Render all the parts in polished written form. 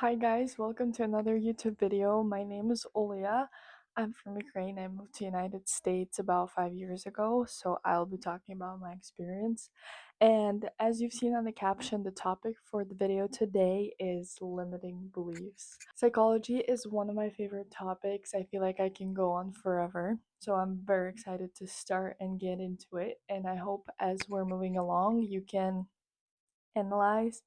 Hi guys, welcome to another YouTube video. My name is Olia. I'm from Ukraine. I moved to United States about 5 years ago, so I'll be talking about my experience. And as you've seen on the caption, the topic for the video today is limiting beliefs. Psychology is one of my favorite topics. I feel like I can go on forever. So I'm very excited to start and get into it. And I hope as we're moving along, you can analyze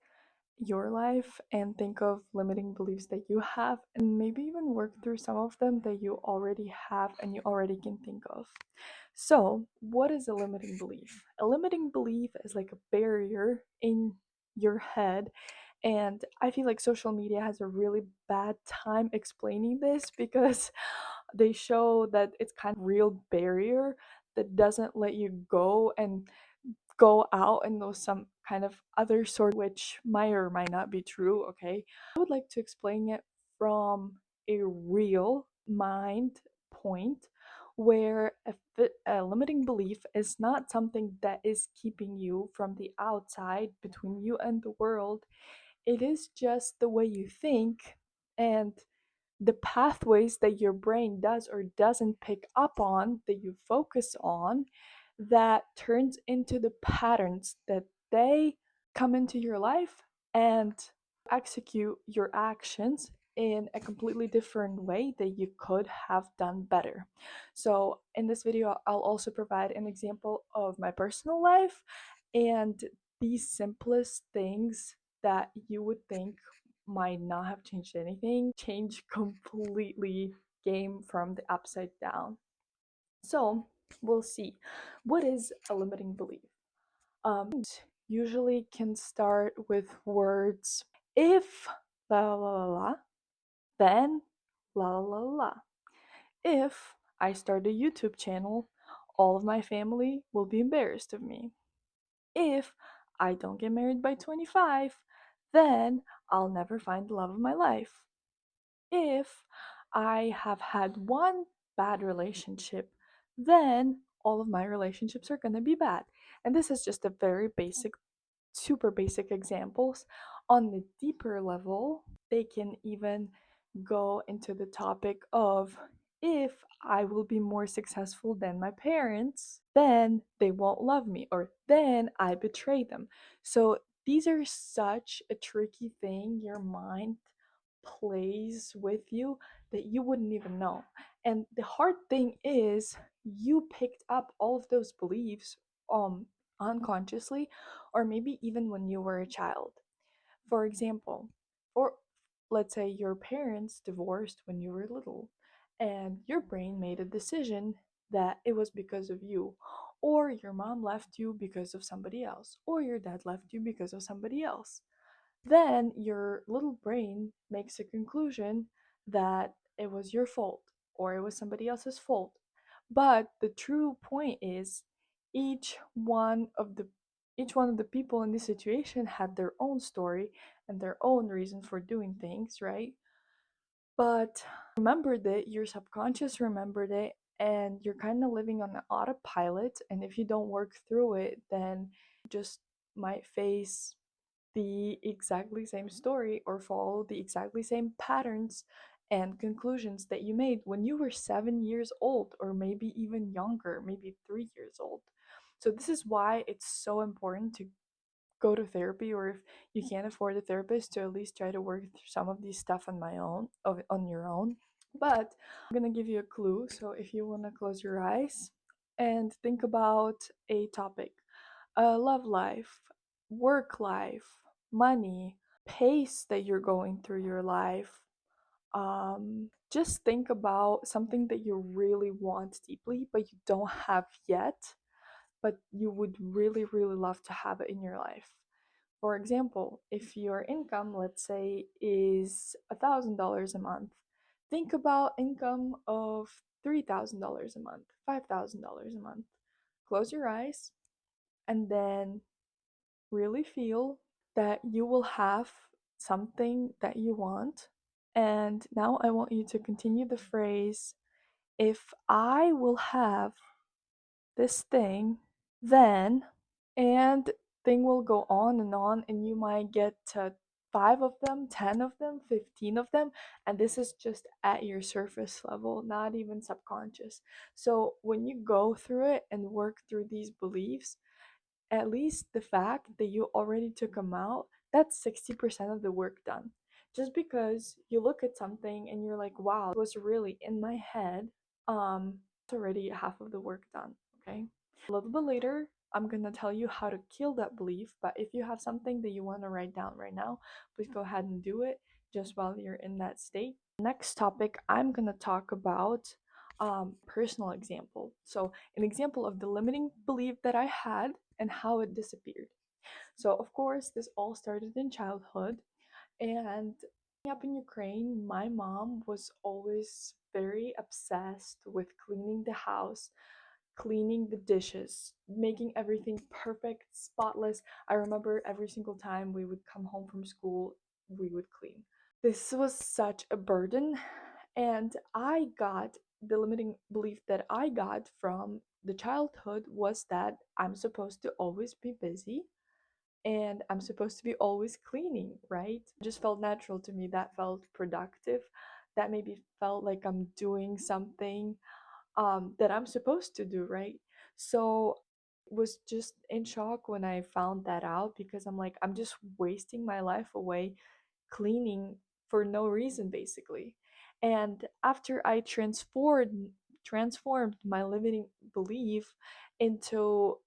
your life and think of limiting beliefs that you have and maybe even work through some of them that you already have and you already can think of. So, what is a limiting belief? A limiting belief is like a barrier in your head, and I feel like social media has a really bad time explaining this because they show that it's kind of real barrier that doesn't let you go and go out and know some kind of other sort which might or might not be true. Okay, I would like to explain it from a real mind point where a limiting belief is not something that is keeping you from the outside between you and the world. It is just the way you think and the pathways that your brain does or doesn't pick up on that you focus on that turns into the patterns that they come into your life and execute your actions in a completely different way that you could have done better. So, in this video, I'll also provide an example of my personal life and these simplest things that you would think might not have changed anything, change completely game from the upside down. So we'll see. What is a limiting belief? Usually can start with words if la la la la, then la la la la. If I start a YouTube channel, all of my family will be embarrassed of me. If I don't get married by 25, then I'll never find the love of my life. If I have had one bad relationship, then all of my relationships are going to be bad. And this is just a very basic, super basic examples. On the deeper level, they can even go into the topic of if I will be more successful than my parents, then they won't love me, or then I betray them. So these are such a tricky thing. Your mind plays with you that you wouldn't even know. And the hard thing is you picked up all of those beliefs unconsciously or maybe even when you were a child. For example, or let's say your parents divorced when you were little and your brain made a decision that it was because of you, or your mom left you because of somebody else, or your dad left you because of somebody else. Then your little brain makes a conclusion that it was your fault or it was somebody else's fault. But the true point is each one of the each one of the people in this situation had their own story and their own reason for doing things, right? But remembered it, your subconscious remembered it, and you're kind of living on an autopilot. And if you don't work through it, then you just might face the exactly same story or follow the exactly same patterns and conclusions that you made when you were 7 years old, or maybe even younger, maybe 3 years old. So, this is why it's so important to go to therapy, or if you can't afford a therapist, to at least try to work through some of these stuff on my own, on your own. But I'm gonna give you a clue. So, if you want to close your eyes and think about a topic, love life, work life, money, pace that you're going through your life. Just think about something that you really want deeply, but you don't have yet, but you would really, really love to have it in your life. For example, if your income, let's say, is $1,000 a month, think about income of $3,000 a month, $5,000 a month. Close your eyes and then really feel that you will have something that you want. And now I want you to continue the phrase, if I will have this thing, then, and thing will go on, and you might get to 5 of them, 10 of them, 15 of them, and this is just at your surface level, not even subconscious. So when you go through it and work through these beliefs, at least the fact that you already took them out, that's 60% of the work done. Just because you look at something and you're like, wow, it was really in my head, it's already half of the work done, okay? A little bit later, I'm gonna tell you how to kill that belief, but if you have something that you want to write down right now, please go ahead and do it just while you're in that state. Next topic, I'm gonna talk about personal example. So, an example of the limiting belief that I had and how it disappeared. So, of course, this all started in childhood. And growing up in Ukraine, my mom was always very obsessed with cleaning the house, cleaning the dishes, making everything perfect, spotless. I remember every single time we would come home from school, we would clean. This was such a burden, and I got the limiting belief that I got from the childhood was that I'm supposed to always be busy and I'm supposed to be always cleaning, right? It just felt natural to me. That felt productive. That maybe felt like I'm doing something that I'm supposed to do, right? So was just in shock when I found that out because I'm like, I'm just wasting my life away cleaning for no reason basically. And after I transformed my limiting belief into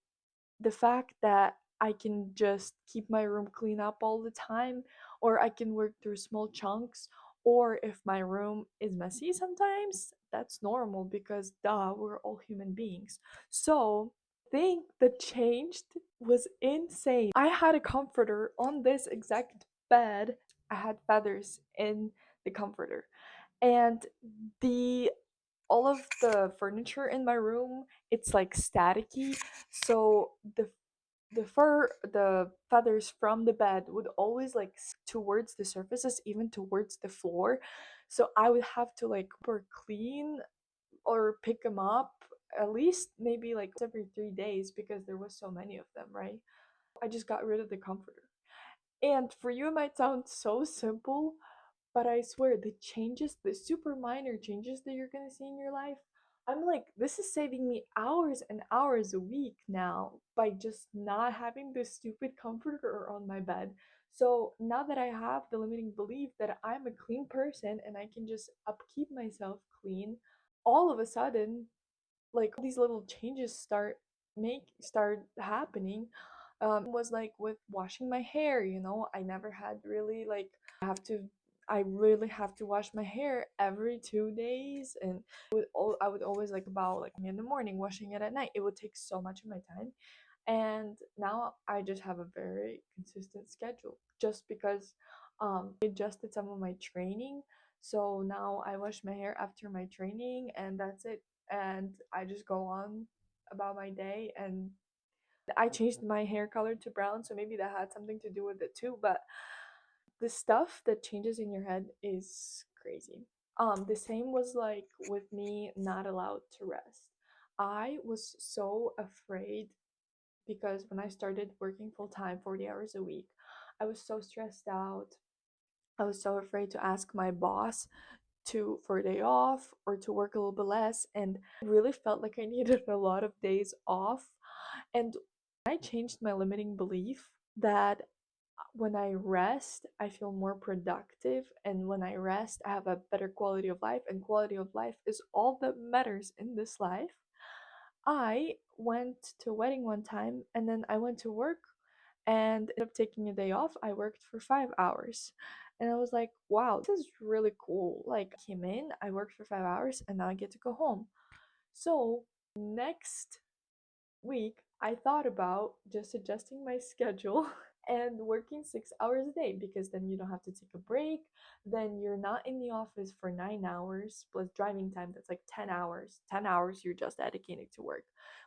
the fact that I can just keep my room clean up all the time, or I can work through small chunks, or if my room is messy sometimes, that's normal because duh, we're all human beings. So, the thing that changed was insane. I had a comforter on this exact bed, I had feathers in the comforter, and the all of the furniture in my room, it's like staticky, so the feathers from the bed would always like towards the surfaces, even towards the floor. So I would have to like or clean or pick them up at least maybe like every 3 days because there was so many of them, right? I just got rid of the comforter. And for you, it might sound so simple, but I swear the changes, the super minor changes that you're gonna see in your life, I'm like, this is saving me hours and hours a week now by just not having this stupid comforter on my bed. So now that I have the limiting belief that I'm a clean person and I can just upkeep myself clean, all of a sudden like these little changes start happening. Was like with washing my hair, I never had really like have to I really have to wash my hair every 2 days, and I would always like about like in the morning washing it at night. It would take so much of my time, and now I just have a very consistent schedule just because I adjusted some of my training. So now I wash my hair after my training and that's it, and I just go on about my day. And I changed my hair color to brown, so maybe that had something to do with it too, but the stuff that changes in your head is crazy. The same was like with me not allowed to rest. I was so afraid because when I started working full time, 40 hours a week, I was so stressed out. I was so afraid to ask my boss to for a day off or to work a little bit less, and I really felt like I needed a lot of days off. And I changed my limiting belief that when I rest, I feel more productive, and when I rest, I have a better quality of life, and quality of life is all that matters in this life. I went to a wedding one time and then I went to work, and instead of taking a day off, I worked for 5 hours. And I was like, wow, this is really cool. Like, I came in, I worked for 5 hours, and now I get to go home. So, next week, I thought about just adjusting my schedule and working 6 hours a day because then you don't have to take a break. Then you're not in the office for 9 hours plus driving time. That's like 10 hours. 10 hours you're just dedicated to work.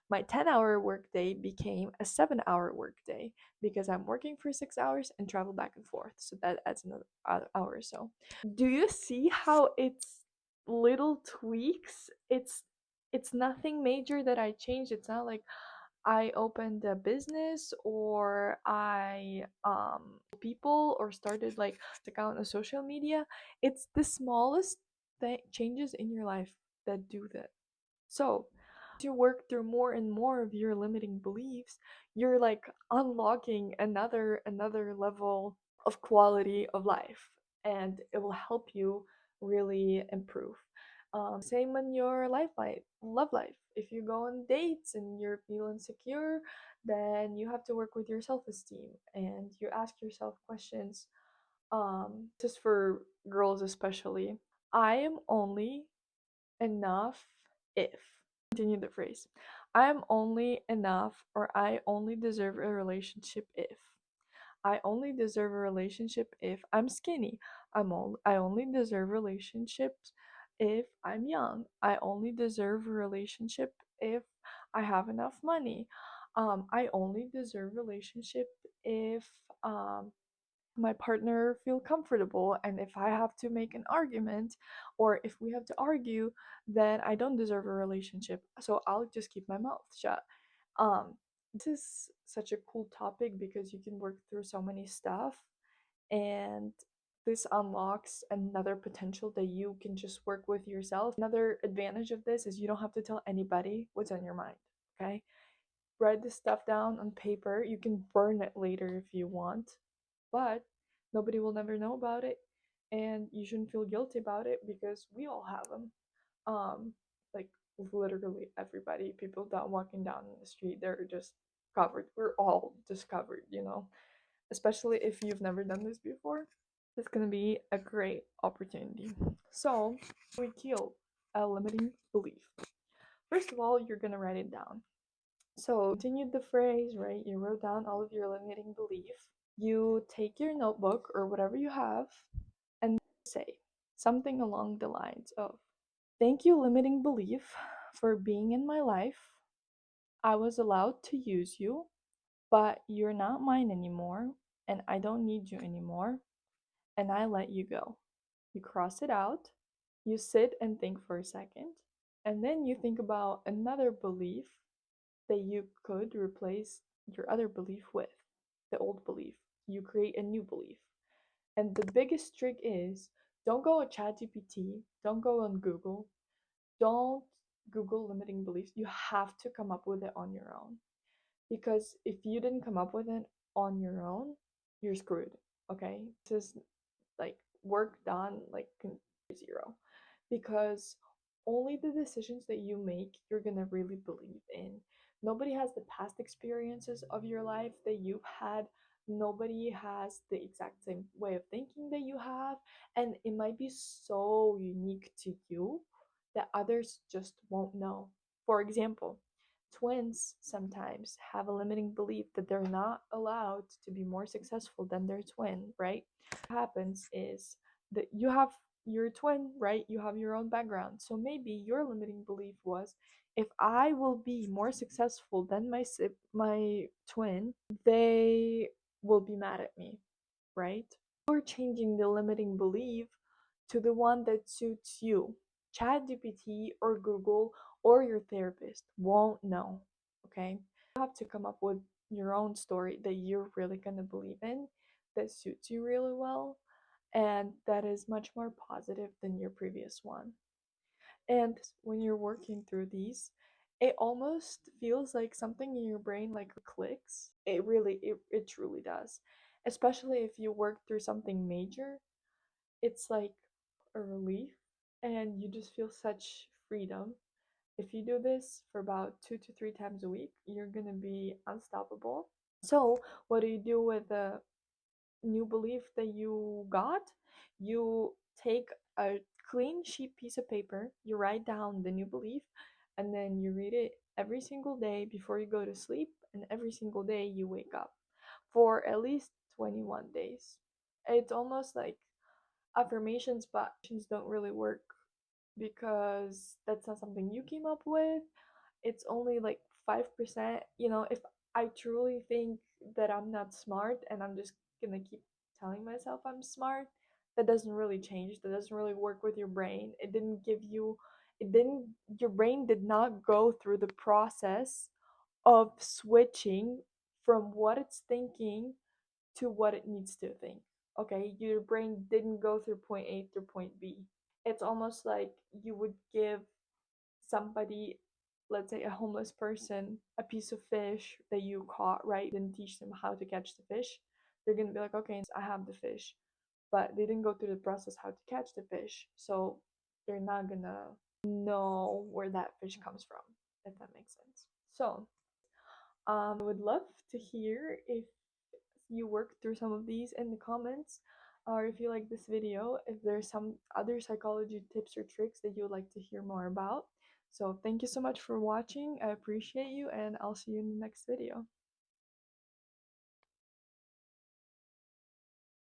My 10-hour workday became a 7-hour workday because I'm working for 6 hours and travel back and forth. So that adds another hour or so. Do you see how it's little tweaks? It's nothing major that I changed. It's not like I opened a business, or I people, or started like account on social media. It's the smallest changes in your life that do that. So, as you work through more and more of your limiting beliefs, you're like unlocking another level of quality of life, and it will help you really improve. Same in your love life. If you go on dates and you're feeling insecure, then you have to work with your self-esteem, and you ask yourself questions. Just for girls especially, I am only enough if. Continue the phrase. I am only enough, or I only deserve a relationship if. I only deserve a relationship if I'm skinny. I only deserve relationships if I'm young. I only deserve a relationship if I have enough money. I only deserve relationship if um my partner feel comfortable, and if I have to make an argument, or if we have to argue, then I don't deserve a relationship, so I'll just keep my mouth shut. This is such a cool topic because you can work through so many stuff, and this unlocks another potential that you can just work with yourself. Another advantage of this is you don't have to tell anybody what's on your mind. Okay, write this stuff down on paper. You can burn it later if you want, but nobody will never know about it, and you shouldn't feel guilty about it because we all have them. Like literally everybody, people that walking down the street, they're just covered. We're all just covered, especially if you've never done this before. It's gonna be a great opportunity. So we kill a limiting belief. First of all, you're gonna write it down. So continued the phrase, right? You wrote down all of your limiting belief. You take your notebook or whatever you have and say something along the lines of, "Thank you, limiting belief, for being in my life. I was allowed to use you, but you're not mine anymore, and I don't need you anymore, and I let you go." You cross it out, you sit and think for a second, and then you think about another belief that you could replace your other belief with, the old belief. You create a new belief. And the biggest trick is, don't go on ChatGPT, don't go on Google, don't Google limiting beliefs. You have to come up with it on your own. Because if you didn't come up with it on your own, you're screwed. Okay? This is like work done, like zero. Because only the decisions that you make, you're gonna really believe in. Nobody has the past experiences of your life that you've had. Nobody has the exact same way of thinking that you have, and it might be so unique to you that others just won't know. For example, twins sometimes have a limiting belief that they're not allowed to be more successful than their twin, right? What happens is that you have your twin, right? You have your own background. So maybe your limiting belief was, if I will be more successful than my twin, they will be mad at me, right? You're changing the limiting belief to the one that suits you. ChatGPT or Google or your therapist won't know, okay? You have to come up with your own story that you're really going to believe in, that suits you really well, and that is much more positive than your previous one. And when you're working through these, it almost feels like something in your brain like clicks. It truly does. Especially if you work through something major, it's like a relief, and you just feel such freedom. If you do this for about 2 to 3 times a week, you're gonna be unstoppable. So, what do you do with the new belief that you got? You take a clean sheet piece of paper, you write down the new belief, and then you read it every single day before you go to sleep, and every single day you wake up for at least 21 days. It's almost like affirmations, but affirmations don't really work because that's not something you came up with. It's only like 5%. If I truly think that I'm not smart and I'm just gonna keep telling myself I'm smart, that doesn't really change. That doesn't really work with your brain. It didn't, your brain did not go through the process of switching from what it's thinking to what it needs to think. Okay, your brain didn't go through point A through point B. It's almost like you would give somebody, let's say a homeless person, a piece of fish that you caught, right? Didn't teach them how to catch the fish. They're gonna be like, okay, I have the fish, but they didn't go through the process how to catch the fish, so they're not gonna know where that fish comes from, if that makes sense. So I would love to hear if you work through some of these in the comments, or if you like this video, if there's some other psychology tips or tricks that you would like to hear more about. So thank you so much for watching. I appreciate you, and I'll see you in the next video.